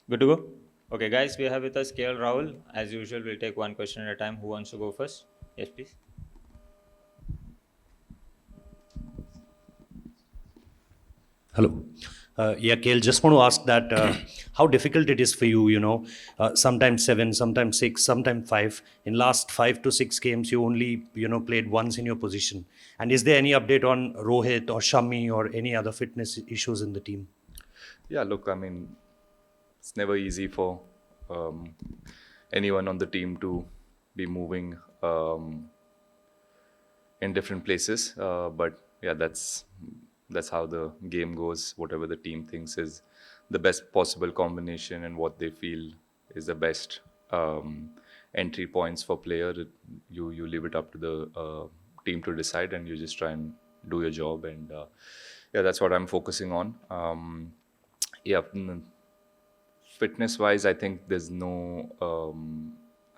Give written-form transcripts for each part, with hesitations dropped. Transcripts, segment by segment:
Good to go? Okay, guys, we have with us KL Rahul. As usual, we'll take one question at a time. Who wants to go first? Yes, please. Hello. Yeah, Kale, just want to ask that how difficult it is for you, sometimes seven, sometimes six, sometimes five. In last 5 to 6 games, you only, played once in your position. And is there any update on Rohit or Shami or any other fitness issues in the team? Yeah, look, I mean, it's never easy for um, anyone on the team to be moving in different places. But yeah, that's how the game goes. Whatever the team thinks is the best possible combination and what they feel is the best um, entry points for player. You leave it up to the team to decide, and you just try and do your job. And yeah, that's what I'm focusing on. Yeah, fitness wise, I think there's no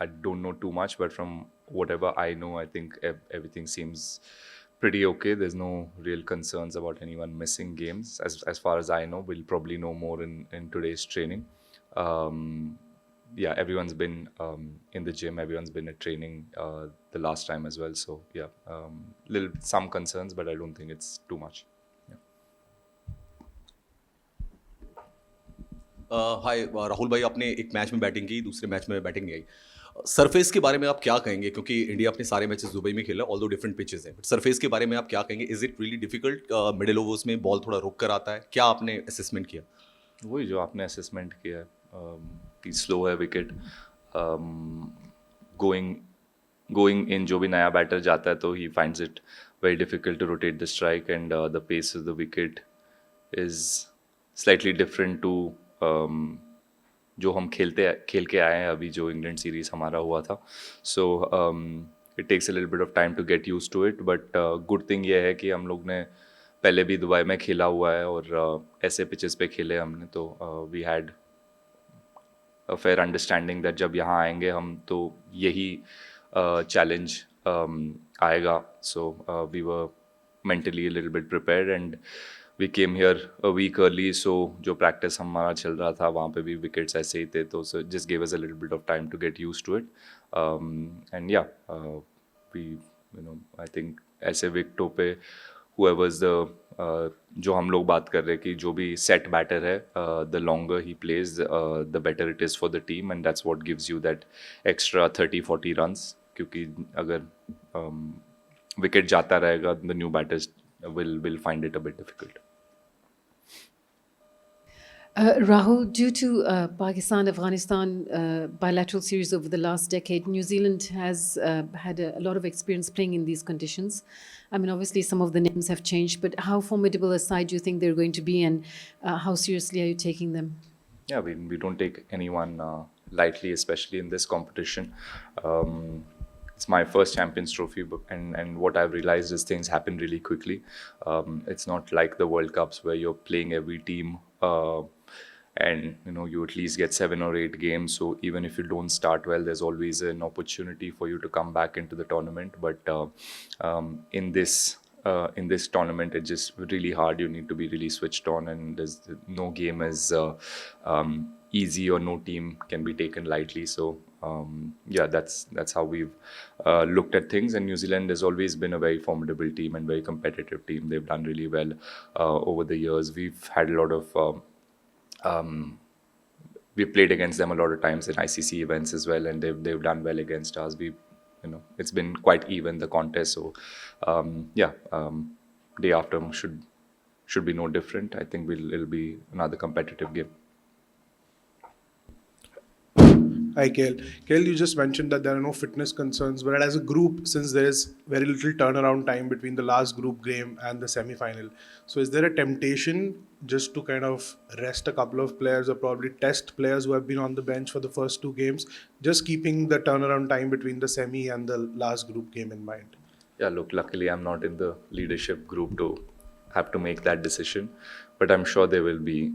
I don't know too much, but from whatever I know, I think everything seems pretty okay. There's no real concerns about anyone missing games as far as I know. We'll probably know more in today's training. Yeah, everyone's been in the gym, everyone's been at training the last time as well, so yeah, little some concerns, but I don't think it's too much. हाय राहुल भाई, आपने एक match में batting की, दूसरे match में batting नहीं आई। Surface के बारे में आप क्या कहेंगे, क्योंकि इंडिया अपने सारे मैचेस दुबई में खेला, ऑल्दो डिफरेंट पिचेस हैं, बट सरफेस के बारे में आप क्या कहेंगे? Is it really difficult? Middle overs में बॉल थोड़ा रुक कर आता है, क्या आपने असेसमेंट किया? वही जो आपने असेसमेंट किया है कि स्लो है विकेट, गोइंग गोइंग इन जो भी नया बैटर जाता है तो he finds it very difficult to rotate the strike, and the pace of the wicket is slightly different to जो हम खेल के आए हैं अभी, जो इंग्लैंड सीरीज हमारा हुआ था. So it takes a little bit of time to get used to it, but good thing ये है कि हम लोग ने पहले भी दुबई में खेला हुआ है और ऐसे पिचेस पे खेले हमने, तो we had a fair understanding that जब यहाँ आएंगे हम तो यही चैलेंज आएगा. So we were mentally a little bit prepared, and we came here a week early, so जो practice हमारा चल रहा था वहाँ पे भी wickets ऐसे ही थे, तो so it just gave us a little bit of time to get used to it. And yeah, we I think ऐसे विकेटों पे whoever's the जो हम लोग बात कर रहे हैं कि जो भी set batter है, the longer he plays, the better it is for the team, and that's what gives you that extra 30-40 runs. क्योंकि अगर wicket जाता रहेगा, the new batters will find it a bit difficult. Rahul, due to Pakistan-Afghanistan bilateral series over the last decade, New Zealand has had a lot of experience playing in these conditions. I mean, obviously, some of the names have changed, but how formidable a side do you think they're going to be, and how seriously are you taking them? Yeah, we don't take anyone lightly, especially in this competition. It's my first Champions Trophy, and what I've realized is things happen really quickly. It's not like the World Cups where you're playing every team, and you at least get 7 or 8 games. So even if you don't start well, there's always an opportunity for you to come back into the tournament. But in this tournament, it's just really hard. You need to be really switched on, and there's no game is easy, or no team can be taken lightly. So yeah, that's how we've looked at things. And New Zealand has always been a very formidable team and very competitive team. They've done really well over the years. We've had a lot of we've played against them a lot of times in ICC events as well, and they've done well against us. It's been quite even, the contest. So yeah, day after should be no different. I think it'll be another competitive game. Hi, Kale. Kale, you just mentioned that there are no fitness concerns, but as a group, since there is very little turnaround time between the last group game and the semi-final, so is there a temptation just to kind of rest a couple of players or probably test players who have been on the bench for the first 2 games, just keeping the turnaround time between the semi and the last group game in mind? Yeah, look, luckily I'm not in the leadership group to have to make that decision, but I'm sure there will be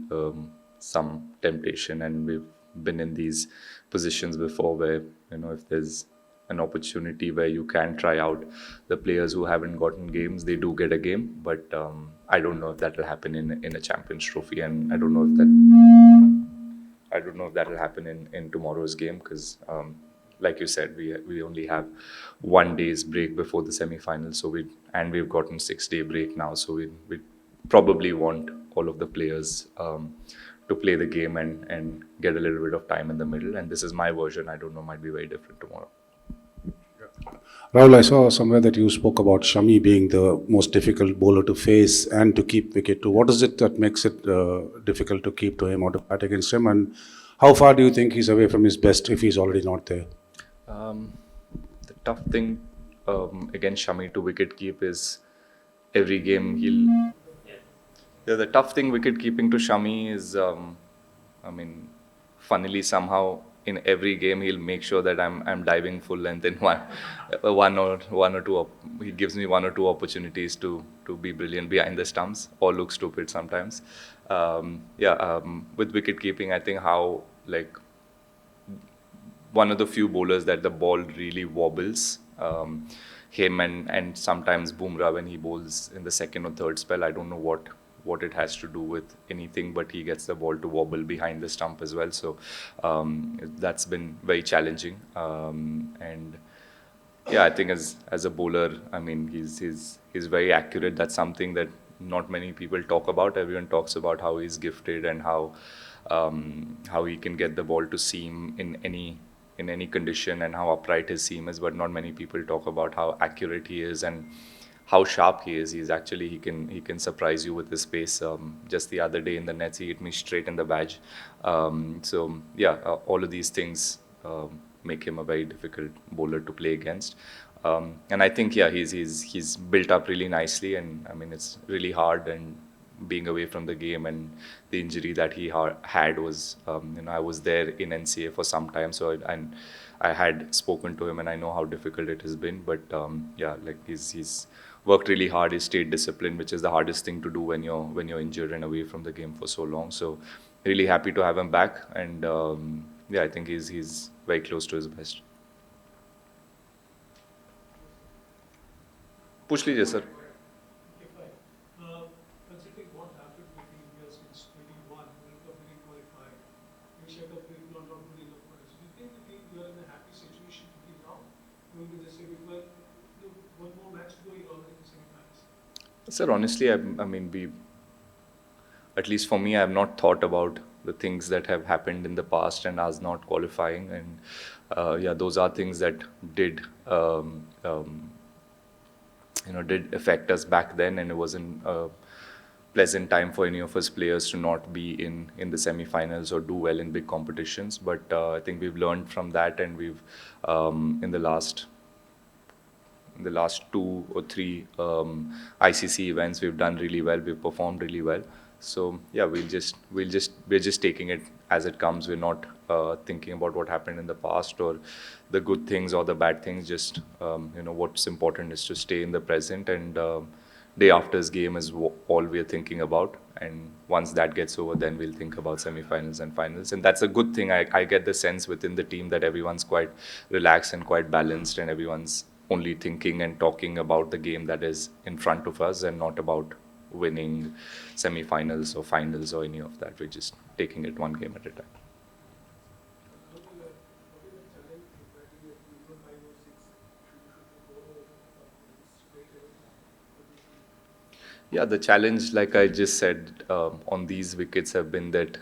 some temptation, and we've been in these positions before where if there's an opportunity where you can try out the players who haven't gotten games, they do get a game. But I don't know if that will happen in a Champions Trophy, and I don't know don't know if that will happen in tomorrow's game because, like you said, we only have 1 day's break before the semi-final. So we've gotten 6-day break now. So we probably want all of the players to play the game and get a little bit of time in the middle. And this is my version. I don't know, might be very different tomorrow. Rahul, I saw somewhere that you spoke about Shami being the most difficult bowler to face and to keep wicket to. What is it that makes it difficult to keep to him or to bat against him? And how far do you think he's away from his best if he's already not there? The tough thing against Shami to wicket keep is every game he'll. Yeah, the tough thing wicket keeping to Shami is, funnily somehow in every game he'll make sure that I'm diving full length in one or two. He gives me 1 or 2 opportunities to be brilliant behind the stumps or look stupid sometimes. With wicket keeping, I think how like one of the few bowlers that the ball really wobbles. Him and sometimes Bumrah when he bowls in the second or third spell. I don't know what it has to do with anything, but he gets the ball to wobble behind the stump as well. So that's been very challenging. And yeah, I think as a bowler, he's very accurate. That's something that not many people talk about. Everyone talks about how he's gifted and how he can get the ball to seam in any condition and how upright his seam is, but not many people talk about how accurate he is and how sharp he is. He can surprise you with his pace. Just the other day in the nets, he hit me straight in the badge. All of these things make him a very difficult bowler to play against. And I think he's built up really nicely, and it's really hard and being away from the game and the injury that he had was I was there in NCA for some time, so I had spoken to him and I know how difficult it has been, but he's worked really hard. He stayed disciplined, which is the hardest thing to do when you're injured and away from the game for so long. So really happy to have him back, and I think he's very close to his best. Push लीजिए sir. Considering what happened between India since 21, World Cup didn't qualify, Asia Cup did not good enough for us. Do you think we are in a happy situation to be now going to the semi-final? One more match to go, you're already in the semi-finals. Sir, honestly, at least for me, I have not thought about the things that have happened in the past and us not qualifying, and those are things that did affect us back then, and it wasn't a pleasant time for any of us players to not be in the semi-finals or do well in big competitions. But I think we've learned from that, and we've in the last 2 or 3 ICC events, we've done really well. We've performed really well. So yeah, we're just taking it as it comes. We're not thinking about what happened in the past or the good things or the bad things. Just what's important is to stay in the present, and day after's game is all we're thinking about. And once that gets over, then we'll think about semi-finals and finals. And that's a good thing. I get the sense within the team that everyone's quite relaxed and quite balanced, and everyone's only thinking and talking about the game that is in front of us and not about winning semi-finals or finals or any of that. We're just taking it one game at a time. Yeah, the challenge, like I just said, on these wickets have been that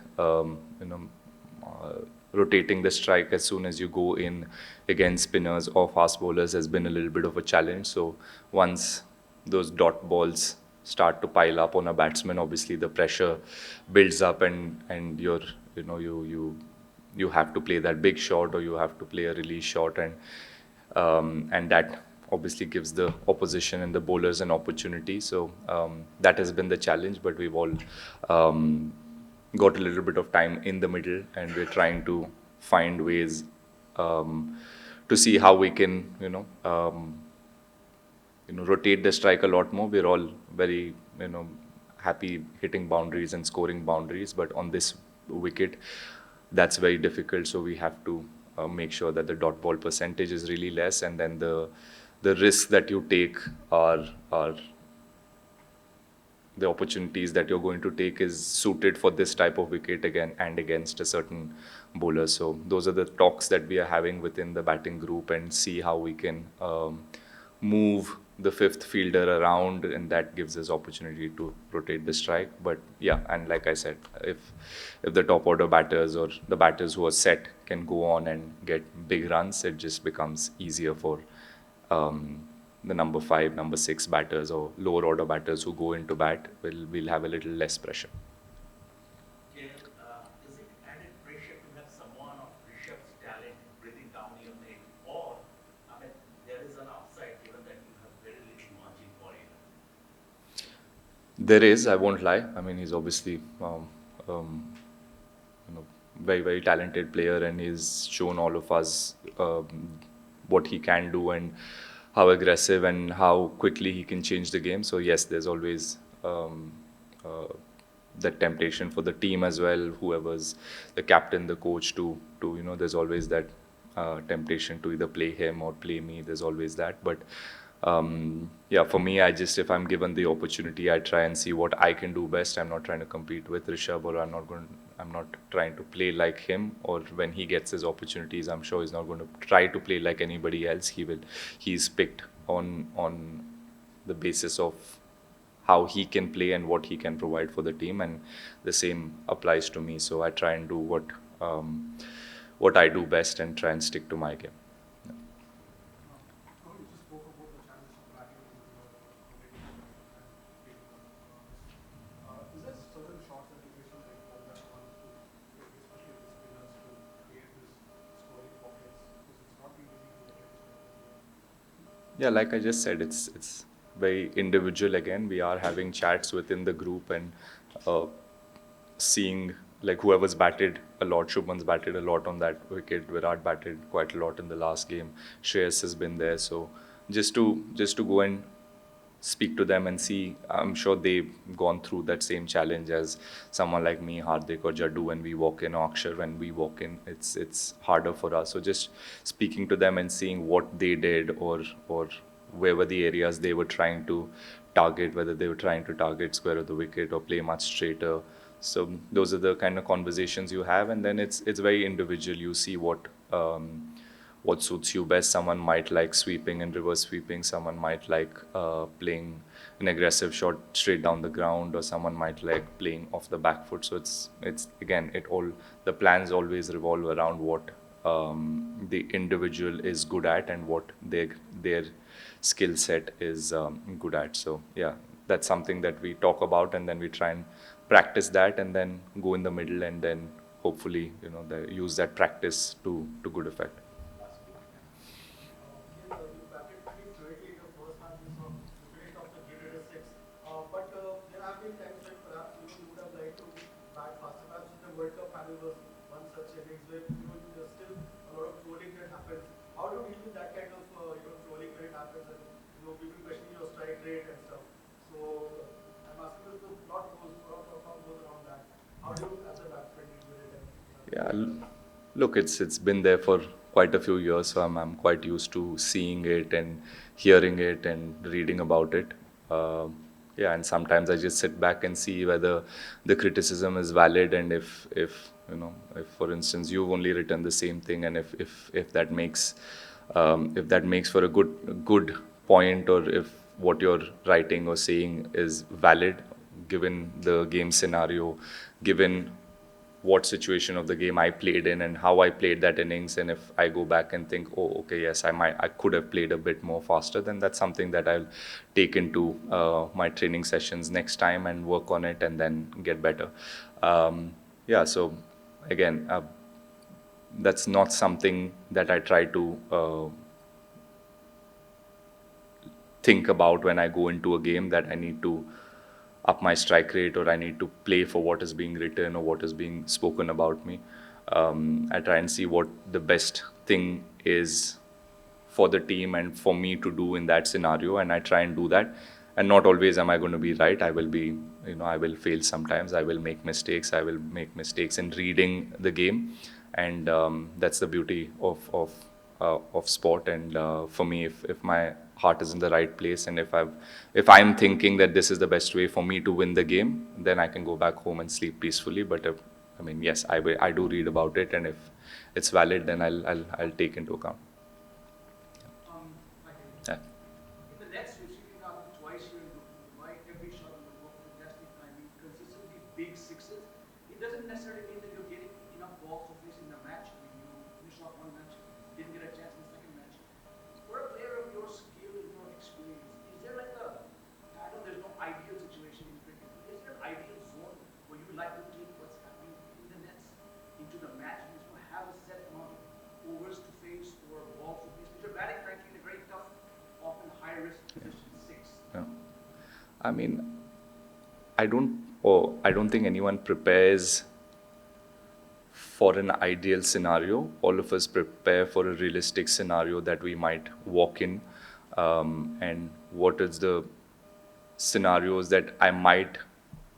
rotating the strike as soon as you go in against spinners or fast bowlers has been a little bit of a challenge. So once those dot balls start to pile up on a batsman, obviously the pressure builds up, and you have to play that big shot or you have to play a release shot, and that obviously gives the opposition and the bowlers an opportunity. So that has been the challenge, but we've all got a little bit of time in the middle, and we're trying to find ways to see how we can rotate the strike a lot more. We're all very happy hitting boundaries and scoring boundaries, but on this wicket that's very difficult. So we have to make sure that the dot ball percentage is really less, and then the risks that you take are the opportunities that you're going to take is suited for this type of wicket again and against a certain bowler. So those are the talks that we are having within the batting group and see how we can move the fifth fielder around, and that gives us opportunity to rotate the strike. But yeah, and like I said, if the top order batters or the batters who are set can go on and get big runs, it just becomes easier for the number 5, number 6 batters or lower order batters who go into bat. Will have a little less pressure. Is it added pressure to have someone of Rishabh's talent breathing down your neck, or I mean, there is an upside given that you have very little margin for it? There is, I won't lie. I mean, he's obviously very, very talented player, and he's shown all of us what he can do and how aggressive and how quickly he can change the game. So yes, there's always that temptation for the team as well. Whoever's the captain, the coach, to there's always that temptation to either play him or play me. There's always that, but. Yeah, for me, if I'm given the opportunity, I try and see what I can do best. I'm not trying to compete with Rishabh, or I'm not trying to play like him. Or when he gets his opportunities, I'm sure he's not going to try to play like anybody else. He's picked on the basis of how he can play and what he can provide for the team, and the same applies to me. So I try and do what I do best and try and stick to my game. Rahul, you just spoke about the challenges of batting in rotating and taking on. Is there certain shots that you usually like for that one, especially with spinners, to create this scoring pockets? Because it's not been easy to get it. Yeah, like I just said, it's very individual. Again, we are having chats within the group and seeing like whoever's batted a lot. Shubman's batted a lot on that wicket. Virat batted quite a lot in the last game. Shreyas has been there. So just to go and speak to them and see, I'm sure they've gone through that same challenge as someone like me, Hardik or Jaddu. When we walk in, or Akshar, when we walk in, it's harder for us. So just speaking to them and seeing what they did, or where were the areas they were trying to target, whether they were trying to target square of the wicket or play much straighter. So those are the kind of conversations you have, and then it's very individual. You see what suits you best. Someone might like sweeping and reverse sweeping. Someone might like playing an aggressive shot straight down the ground, or someone might like playing off the back foot. So it's again, the plans always revolve around what the individual is good at and what their skill set is good at. So yeah, that's something that we talk about, and then we try and practice that, and then go in the middle, and then hopefully use that practice to good effect. You batted pretty fluently in your first half. You finished off the game at a 6. But there have been times when perhaps you would have liked to bat faster. Perhaps the World Cup final was one such innings where there's still a lot of trolling that happens. How do you deal with that kind of trolling when it happens, and people questioning your strike rate and stuff? So I'm asking you, a lot goes around that. How do you, as a batsman, deal with it? Yeah, look, it's been there for quite a few years, so I'm quite used to seeing it and hearing it and reading about it. Yeah, and sometimes I just sit back and see whether the criticism is valid, and if for instance you've only written the same thing, and if that makes for a good point, or if what you're writing or saying is valid given the game scenario, given what situation of the game I played in and how I played that innings, and if I go back and think, oh, okay, yes, I could have played a bit more faster, then that's something that I'll take into my training sessions next time and work on it and then get better. Yeah, so again, that's not something that I try to think about when I go into a game, that I need to up my strike rate, or I need to play for what is being written or what is being spoken about me. I try and see what the best thing is for the team and for me to do in that scenario, and I try and do that. And not always am I going to be right. I will fail sometimes. I will make mistakes. I will make mistakes in reading the game, and that's the beauty of sport. And for me, if my heart is in the right place, and if I'm thinking that this is the best way for me to win the game, then I can go back home and sleep peacefully. But I mean, yes, I do read about it, and if it's valid, then I'll take into account. Yeah. In the nets, we've seen it happen twice here in Dubai. Every shot on the ball, fantastic timing, consistently big sixes. It doesn't necessarily mean that you're getting enough balls to face in the match. I mean, you finished off one match, didn't get a chance in the second match. For a player of your skill and your experience, is there like I know there's no ideal situation in cricket, but is there an ideal zone where you would like to take what's happening in the nets into the match? And you have a set amount of overs to face or balls to face. Because you're batting, frankly, in a very tough, often high risk position, six. Yeah. I mean, I don't think anyone prepares for an ideal scenario. All of us prepare for a realistic scenario that we might walk in, and what is the scenarios that I might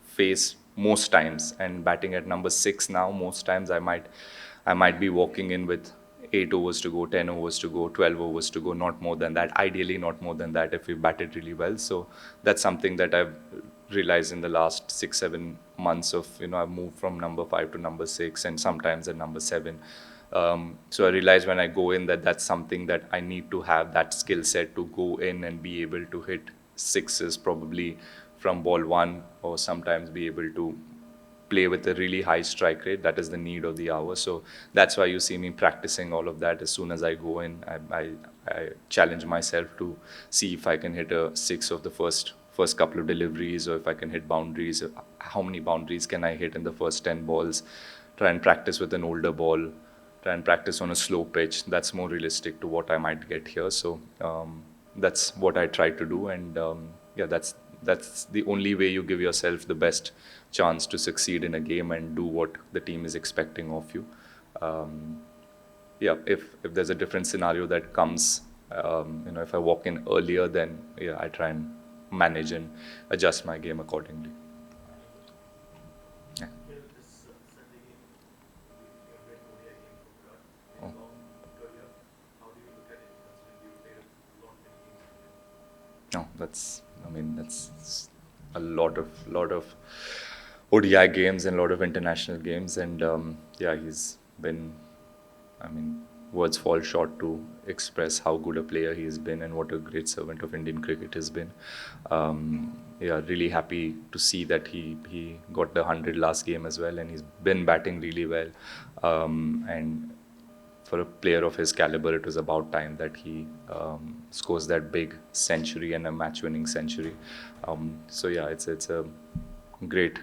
face most times. And batting at number 6 now, most times I might be walking in with 8 overs to go, 10 overs to go, 12 overs to go, not more than that. Ideally, not more than that if we batted really well. So that's something that I've realized in the last 6-7 months of, I've moved from number 5 to number 6 and sometimes at number 7. So I realized when I go in that that's something that I need to have that skill set to go in and be able to hit sixes probably from ball 1, or sometimes be able to play with a really high strike rate. That is the need of the hour. So that's why you see me practicing all of that. As soon as I go in, I challenge myself to see if I can hit a 6 of the first couple of deliveries, or if I can hit boundaries. How many boundaries can I hit in the first 10 balls? Try and practice with an older ball. Try and practice on a slow pitch. That's more realistic to what I might get here. So that's what I try to do, and yeah, that's the only way you give yourself the best chance to succeed in a game and do what the team is expecting of you. Yeah, if there's a different scenario that comes, if I walk in earlier, then yeah, I try and manage and adjust my game accordingly. Yeah. Oh. No, that's a lot of ODI games and a lot of international games, and yeah, he's been, words fall short to express how good a player he has been and what a great servant of Indian cricket has been. Yeah, really happy to see that he got the 100 last game as well, and he's been batting really well. And for a player of his caliber, it was about time that he scores that big century and a match-winning century. So yeah, it's a great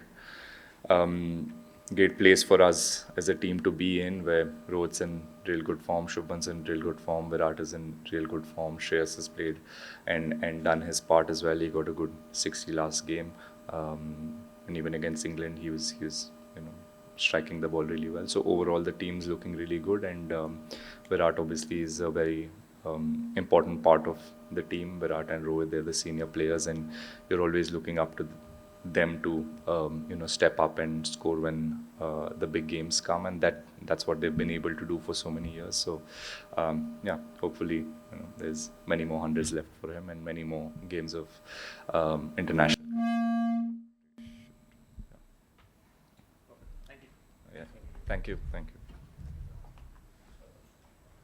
great place for us as a team to be in, where Rohit's in real good form, Shubman's in real good form, Virat is in real good form, Shreyas has played and done his part as well. He got a good 60 last game, and even against England, he was striking the ball really well. So overall, the team's looking really good, and Virat obviously is a very important part of the team. Virat and Rohit, they're the senior players, and you're always looking up to them to step up and score when the big games come, and that's what they've been able to do for so many years. So yeah, hopefully there's many more hundreds left for him and many more games of international. Yeah. Thank you.